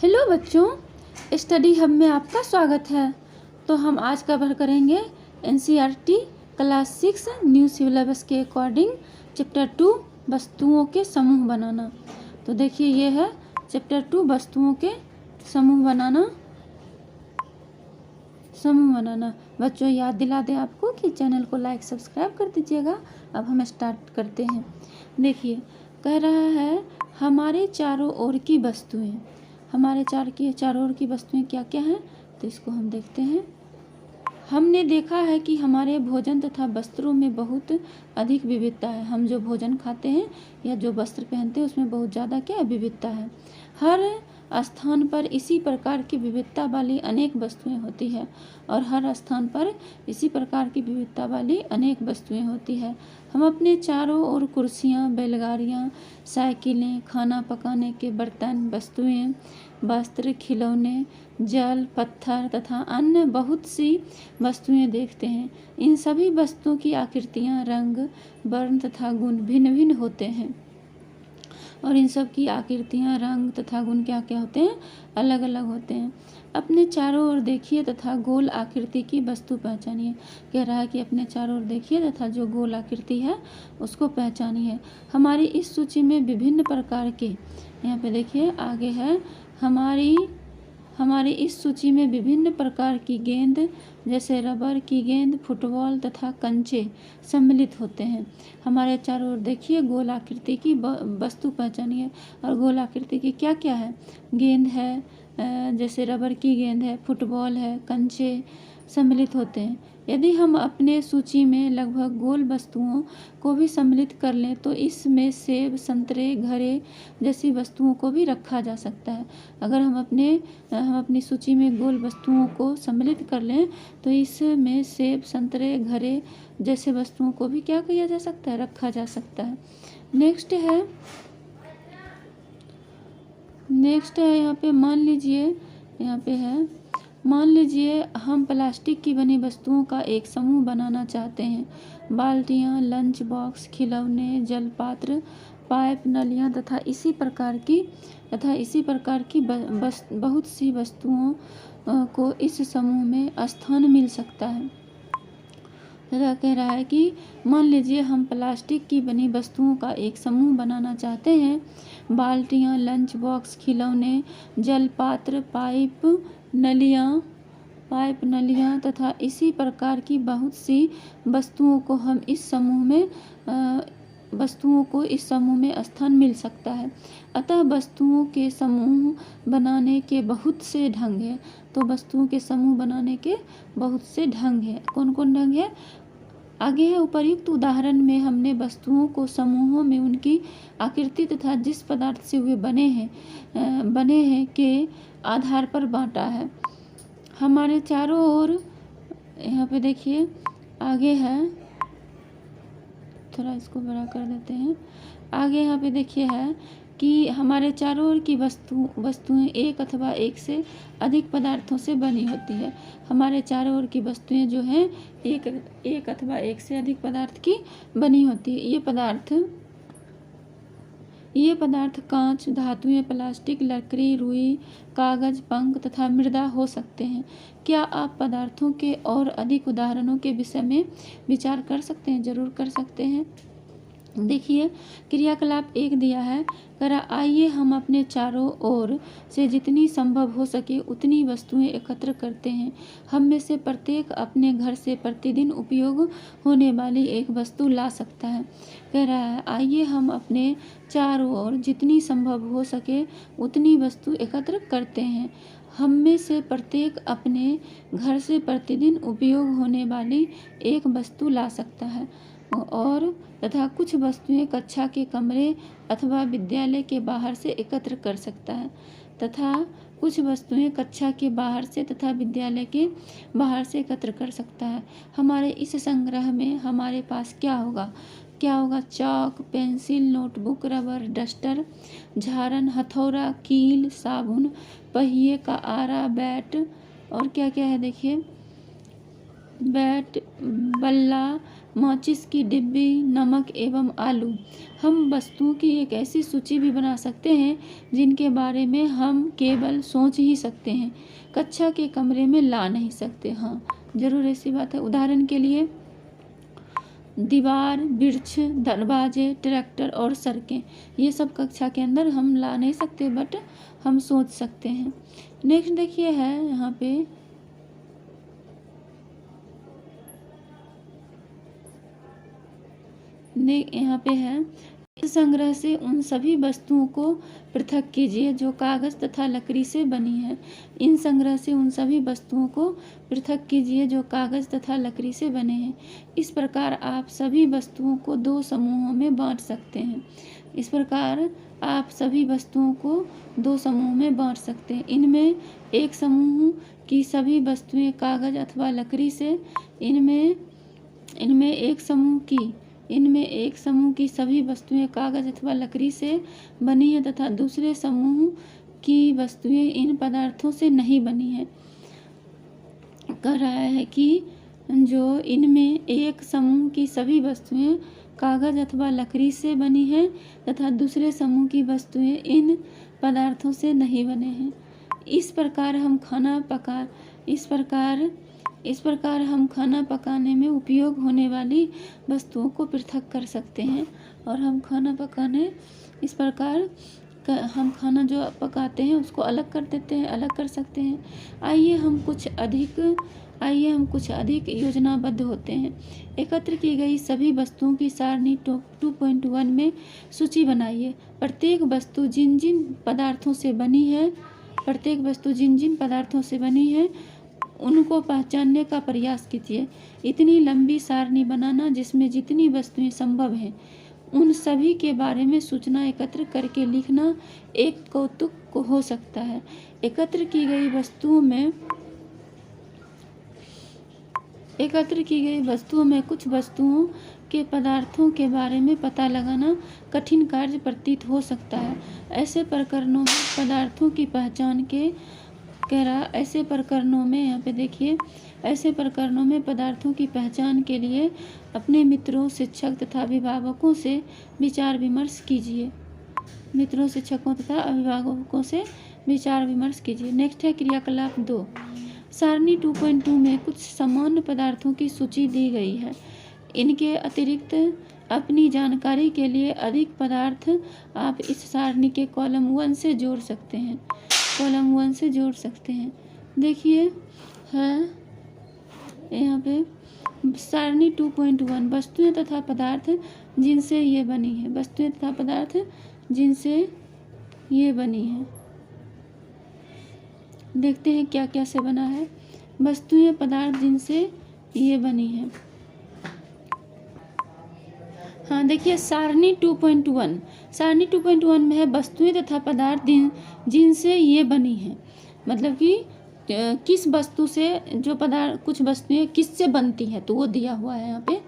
Hello बच्चों, study hub में आपका स्वागत है। तो हम आज कवर करेंगे एनसीईआरटी क्लास 6 न्यू सिलेबस के अकॉर्डिंग चैप्टर 2 वस्तुओं के समूह बनाना। तो देखिए ये है चैप्टर 2 वस्तुओं के समूह बनाना। बच्चों याद दिला दें आपको कि चैनल को लाइक सब्सक्राइब कर दीजिएगा। अब हम स्टार्ट करते हैं। देखिए कह रहा है हमारे चारों ओर की वस्तुएं। हमारे चारों ओर की वस्तुएं क्या क्या हैं, तो इसको हम देखते हैं। हमने देखा है कि हमारे भोजन तथा वस्त्रों में बहुत अधिक विविधता है। हम जो भोजन खाते हैं या जो वस्त्र पहनते हैं उसमें बहुत ज़्यादा क्या विविधता है। हर स्थान पर इसी प्रकार की विविधता वाली अनेक वस्तुएं होती है और हर स्थान पर इसी प्रकार की विविधता वाली अनेक वस्तुएं होती है। हम अपने चारों ओर कुर्सियां, बैलगाड़ियां, साइकिलें, खाना पकाने के बर्तन, वस्तुएं, वस्त्र, खिलौने, जल, पत्थर तथा अन्य बहुत सी वस्तुएं देखते हैं। इन सभी वस्तुओं की आकृतियां, रंग, वर्ण तथा गुण भिन्न भिन्न होते हैं और इन सब की आकृतियां, रंग तथा गुण क्या क्या होते हैं, अलग अलग होते हैं। अपने चारों ओर देखिए तथा गोल आकृति की वस्तु पहचानिए। कह रहा है कि अपने चारों ओर देखिए तथा जो गोल आकृति है उसको पहचानिए। हमारी इस सूची में विभिन्न प्रकार के, यहाँ पे देखिए आगे है, हमारी इस सूची में विभिन्न प्रकार की गेंद जैसे रबर की गेंद, फुटबॉल तथा कंचे सम्मिलित होते हैं। हमारे चारों ओर देखिए गोल आकृति की वस्तु पहचानिए। और गोल आकृति की क्या क्या है, गेंद है, जैसे रबर की गेंद है, फुटबॉल है, कंचे सम्मिलित होते हैं। यदि हम अपने सूची में लगभग गोल वस्तुओं को भी सम्मिलित कर लें तो इसमें सेब, संतरे, घड़े जैसी वस्तुओं को भी रखा जा सकता है। अगर हम अपनी सूची में गोल वस्तुओं को सम्मिलित कर लें तो इसमें सेब, संतरे, घड़े जैसे वस्तुओं को भी क्या किया जा सकता है, रखा जा सकता है। नेक्स्ट है यहाँ पे मान लीजिए हम प्लास्टिक की बनी वस्तुओं का एक समूह बनाना चाहते हैं। बाल्टियाँ, लंच बॉक्स, खिलौने, जल पात्र, पाइप, नलियाँ तथा इसी प्रकार की बहुत सी वस्तुओं को इस समूह में स्थान मिल सकता है। कह रहा है कि मान लीजिए हम प्लास्टिक की बनी वस्तुओं का एक समूह बनाना चाहते हैं। बाल्टियाँ, लंच बॉक्स, खिलौने, जल पात्र, पाइप, नलियाँ तथा इसी प्रकार की बहुत सी वस्तुओं को इस समूह में स्थान मिल सकता है। अतः वस्तुओं के समूह बनाने के बहुत से ढंग हैं। तो वस्तुओं के समूह बनाने के बहुत से ढंग हैं। कौन कौन ढंग है, आगे है। उपर्युक्त उदाहरण में हमने वस्तुओं को समूहों में उनकी आकृति तथा जिस पदार्थ से वे बने हैं के आधार पर बांटा है। हमारे चारों ओर, यहाँ पे देखिए आगे है, थोड़ा इसको बड़ा कर देते हैं। आगे यहाँ पे देखिए है कि हमारे चारों ओर की वस्तुएं एक अथवा एक से अधिक पदार्थों से बनी होती है। हमारे चारों ओर की वस्तुएं जो हैं एक अथवा एक से अधिक पदार्थ की बनी होती है। ये पदार्थ कांच, धातुएं, प्लास्टिक, लकड़ी, रुई, कागज, पंख तथा मृदा हो सकते हैं। क्या आप पदार्थों के और अधिक उदाहरणों के विषय में विचार कर सकते हैं? जरूर कर सकते हैं। देखिए क्रियाकलाप 1 दिया है, करा आइए हम अपने चारों ओर से जितनी संभव हो सके उतनी वस्तुएं एकत्र करते हैं। हम में से प्रत्येक अपने घर से प्रतिदिन उपयोग होने वाली एक वस्तु ला सकता है। कह रहा है आइए हम अपने चारों ओर जितनी संभव हो सके उतनी वस्तु एकत्र करते हैं। हम में से प्रत्येक अपने घर से प्रतिदिन उपयोग होने वाली एक वस्तु ला सकता है और तथा कुछ वस्तुएं कक्षा के कमरे अथवा विद्यालय के बाहर से एकत्र कर सकता है तथा कुछ वस्तुएं कक्षा के बाहर से तथा विद्यालय के बाहर से एकत्र कर सकता है। हमारे इस संग्रह में हमारे पास क्या होगा, चाक, पेंसिल, नोटबुक, रबर, डस्टर, झारन, हथौड़ा, कील, साबुन, पहिए का आरा, बैट और क्या क्या है देखिए बैट, बल्ला, माचिस की डिब्बी, नमक एवं आलू। हम वस्तुओं की एक ऐसी सूची भी बना सकते हैं जिनके बारे में हम केवल सोच ही सकते हैं, कक्षा के कमरे में ला नहीं सकते। हाँ, जरूर ऐसी बात है। उदाहरण के लिए दीवार, वृक्ष, दरवाजे, ट्रैक्टर और सड़कें, ये सब कक्षा के अंदर हम ला नहीं सकते, बट हम सोच सकते हैं। नेक्स्ट देखिए है यहाँ पे यहाँ पे है, इस संग्रह से उन सभी वस्तुओं को पृथक कीजिए जो कागज तथा लकड़ी से बनी है। इन संग्रह से उन सभी वस्तुओं को पृथक कीजिए जो कागज तथा लकड़ी से बने हैं। इस प्रकार आप सभी वस्तुओं को दो समूहों में बांट सकते हैं। इस प्रकार आप सभी वस्तुओं को दो समूह में बांट सकते हैं। इनमें एक समूह की सभी वस्तुएं कागज अथवा लकड़ी से, इनमें एक समूह की सभी वस्तुएं कागज अथवा लकड़ी से बनी है तथा दूसरे समूह की वस्तुएं इन पदार्थों से नहीं बनी है। कह रहा है कि जो इनमें एक समूह की सभी वस्तुएं कागज अथवा लकड़ी से बनी है तथा दूसरे समूह की वस्तुएं इन पदार्थों से नहीं बने हैं। इस प्रकार हम खाना पकाने में उपयोग होने वाली वस्तुओं को पृथक कर सकते हैं। और हम खाना जो पकाते हैं उसको अलग कर देते हैं, अलग कर सकते हैं। आइए हम कुछ अधिक योजनाबद्ध होते हैं। एकत्र की गई सभी वस्तुओं की सारणी 2.1 में सूची बनाइए। प्रत्येक वस्तु जिन जिन पदार्थों से बनी है उनको पहचानने का प्रयास कीजिए। इतनी लंबी सारणी बनाना जिसमें जितनी वस्तुएं संभव हैं उन सभी के बारे में सूचना एकत्र करके लिखना एक कौतुक हो सकता है। एकत्र की गई वस्तुओं में कुछ वस्तुओं के पदार्थों के बारे में पता लगाना कठिन कार्य प्रतीत हो सकता है। ऐसे प्रकरणों में पदार्थों की पहचान के पदार्थों की पहचान के लिए अपने मित्रों, शिक्षक तथा अभिभावकों से विचार विमर्श कीजिए। नेक्स्ट है क्रियाकलाप 2। सारणी 2.2 में कुछ सामान्य पदार्थों की सूची दी गई है। इनके अतिरिक्त अपनी जानकारी के लिए अधिक पदार्थ आप इस सारणी के कॉलम 1 से जोड़ सकते हैं। देखिए है यहाँ पे सारणी 2.1 वस्तुएं तथा पदार्थ जिनसे ये बनी है। देखते हैं क्या क्या से बना है। वस्तुएं, पदार्थ जिनसे ये बनी है। हाँ, देखिए सारणी 2.1 में है वस्तुएं तथा पदार्थ जिनसे ये बनी है। मतलब कि किस वस्तु से कुछ वस्तुएं किससे बनती है तो वो दिया हुआ है यहाँ पे।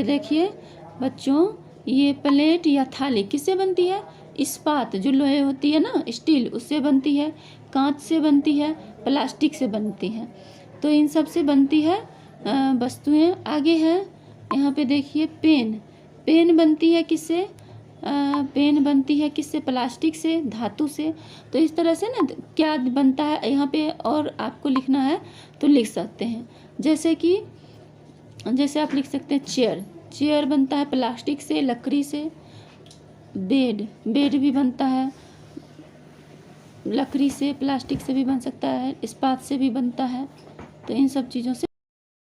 देखिए बच्चों, ये प्लेट या थाली किससे बनती है? इस्पात, जो लोहे होती है ना, स्टील, उससे बनती है। कांच से बनती है, प्लास्टिक से बनती है। तो इन सब से बनती है वस्तुएं। आगे है यहाँ पे देखिए पेन बनती है किससे? प्लास्टिक से, धातु से। तो इस तरह से ना क्या बनता है यहाँ पे और आपको लिखना है तो लिख सकते हैं। जैसे आप लिख सकते हैं चेयर बनता है प्लास्टिक से, लकड़ी से। बेड भी बनता है लकड़ी से, प्लास्टिक से भी बन सकता है, इस्पात से भी बनता है। तो इन सब चीज़ों से